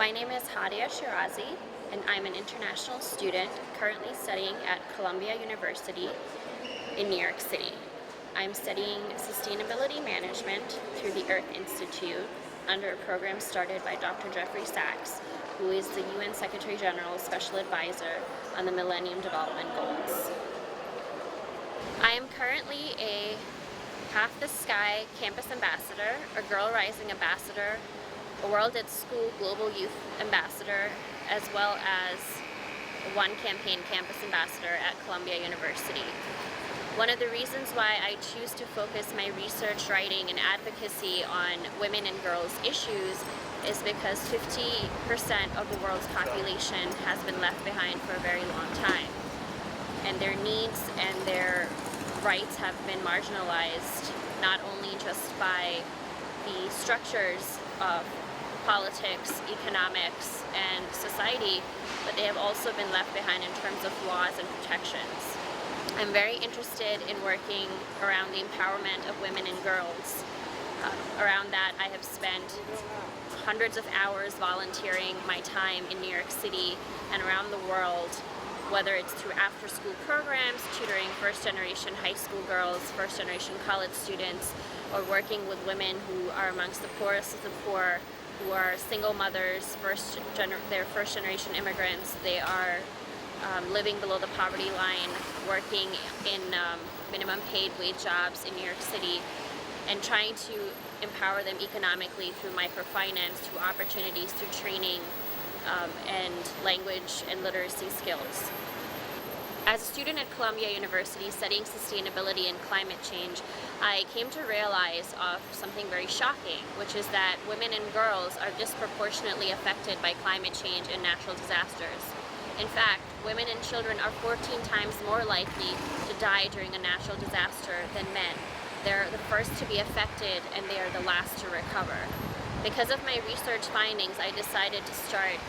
My name is Hadia Sheerazi, and I'm an international student currently studying at Columbia University in New York City. I'm studying sustainability management through the Earth Institute under a program started by Dr. Jeffrey Sachs, who is the UN Secretary General's Special Advisor on the Millennium Development Goals. I am currently a Half the Sky Campus Ambassador, a Girl Rising Ambassador, a World at School Global Youth Ambassador, as well as a One Campaign Campus Ambassador at Columbia University. One of the reasons why I choose to focus my research, writing, and advocacy on women and girls issues is because 50% of the world's population has been left behind for a very long time. And their needs and their rights have been marginalized, not only just by the structures of politics, economics, and society, but they have also been left behind in terms of laws and protections. I'm very interested in working around the empowerment of women and girls. Around that, I have spent hundreds of hours volunteering my time in New York City and around the world, whether it's through after-school programs, tutoring first-generation high school girls, first-generation college students, or working with women who are amongst the poorest of the poor, who are single mothers, they're first-generation immigrants. They are living below the poverty line, working in minimum paid wage jobs in New York City, and trying to empower them economically through microfinance, through opportunities, through training, and language and literacy skills. As a student at Columbia University studying sustainability and climate change, I came to realize of something very shocking, which is that women and girls are disproportionately affected by climate change and natural disasters. In fact, women and children are 14 times more likely to die during a natural disaster than men. They're the first to be affected, and they are the last to recover. Because of my research findings, I decided to start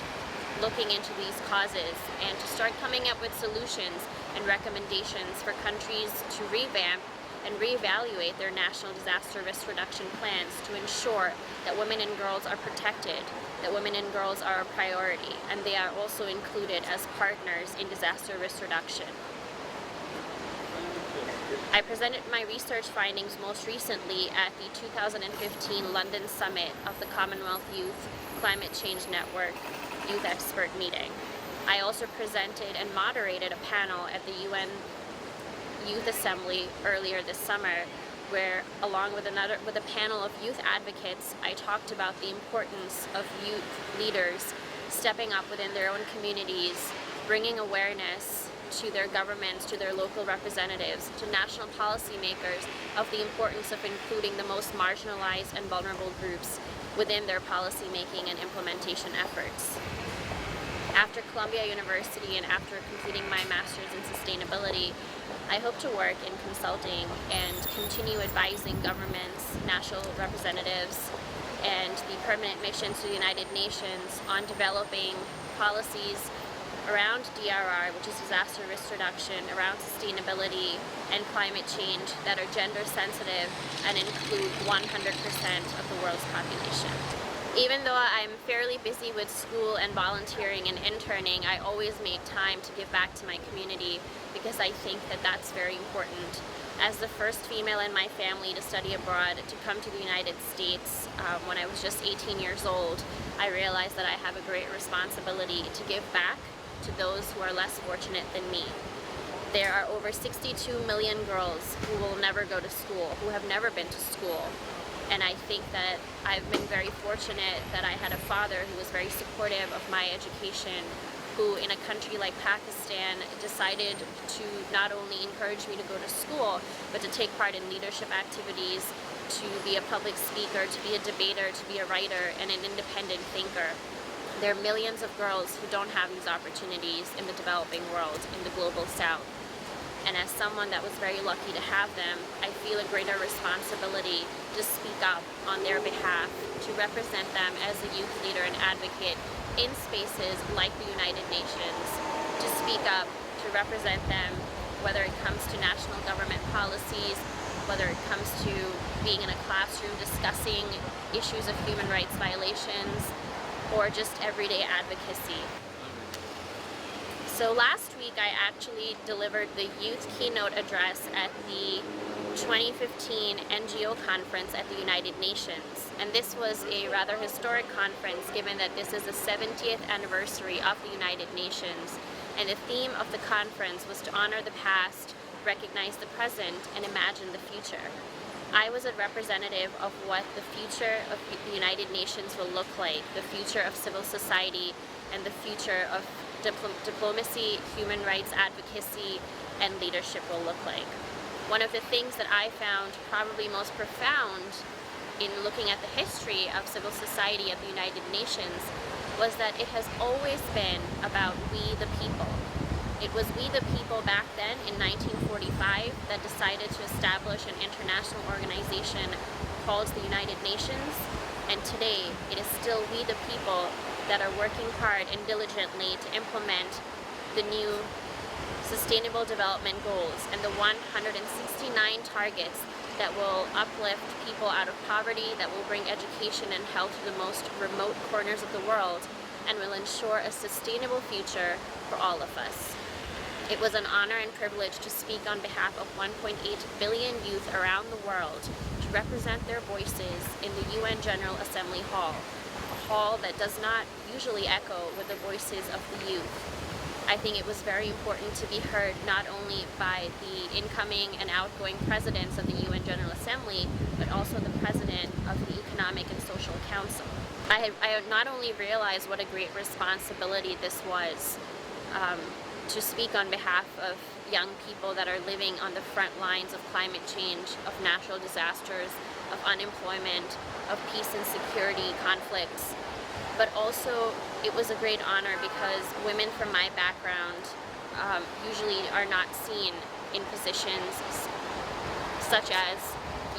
looking into these causes and to start coming up with solutions and recommendations for countries to revamp and reevaluate their national disaster risk reduction plans to ensure that women and girls are protected, that women and girls are a priority, and they are also included as partners in disaster risk reduction. I presented my research findings most recently at the 2015 London Summit of the Commonwealth Youth Climate Change Network Youth Expert Meeting. I also presented and moderated a panel at the UN Youth Assembly earlier this summer, where along with a panel of youth advocates, I talked about the importance of youth leaders stepping up within their own communities, bringing awareness to their governments, to their local representatives, to national policymakers of the importance of including the most marginalized and vulnerable groups within their policymaking and implementation efforts. After Columbia University and after completing my master's in sustainability, I hope to work in consulting and continue advising governments, national representatives, and the permanent missions to the United Nations on developing policies around DRR, which is disaster risk reduction, around sustainability and climate change that are gender sensitive and include 100% of the world's population. Even though I'm fairly busy with school and volunteering and interning, I always make time to give back to my community because I think that that's very important. As the first female in my family to study abroad, to come to the United States when I was just 18 years old, I realized that I have a great responsibility to give back to those who are less fortunate than me. There are over 62 million girls who will never go to school, who have never been to school. And I think that I've been very fortunate that I had a father who was very supportive of my education, who in a country like Pakistan decided to not only encourage me to go to school, but to take part in leadership activities, to be a public speaker, to be a debater, to be a writer, and an independent thinker. There are millions of girls who don't have these opportunities in the developing world, in the global south. And as someone that was very lucky to have them, I feel a greater responsibility to speak up on their behalf, to represent them as a youth leader and advocate in spaces like the United Nations, to speak up, to represent them, whether it comes to national government policies, whether it comes to being in a classroom discussing issues of human rights violations, or just everyday advocacy. So last week I actually delivered the youth keynote address at the 2015 NGO conference at the United Nations. And this was a rather historic conference given that this is the 70th anniversary of the United Nations. And the theme of the conference was to honor the past, recognize the present, and imagine the future. I was a representative of what the future of the United Nations will look like, the future of civil society, and the future of diplomacy, human rights advocacy, and leadership will look like. One of the things that I found probably most profound in looking at the history of civil society at the United Nations was that it has always been about we the people. It was we the people back then in 1945 that decided to establish an international organization called the United Nations, and today it is still we the people that are working hard and diligently to implement the new Sustainable Development Goals and the 169 targets that will uplift people out of poverty, that will bring education and health to the most remote corners of the world, and will ensure a sustainable future for all of us. It was an honor and privilege to speak on behalf of 1.8 billion youth around the world to represent their voices in the UN General Assembly Hall, a hall that does not usually echo with the voices of the youth. I think it was very important to be heard not only by the incoming and outgoing presidents of the UN General Assembly, but also the president of the Economic and Social Council. I not only realized what a great responsibility this was to speak on behalf of young people that are living on the front lines of climate change, of natural disasters, of unemployment, of peace and security conflicts, but also it was a great honor because women from my background usually are not seen in positions such as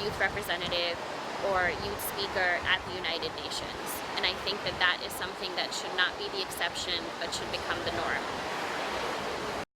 youth representative or youth speaker at the United Nations. And I think that that is something that should not be the exception but should become the norm.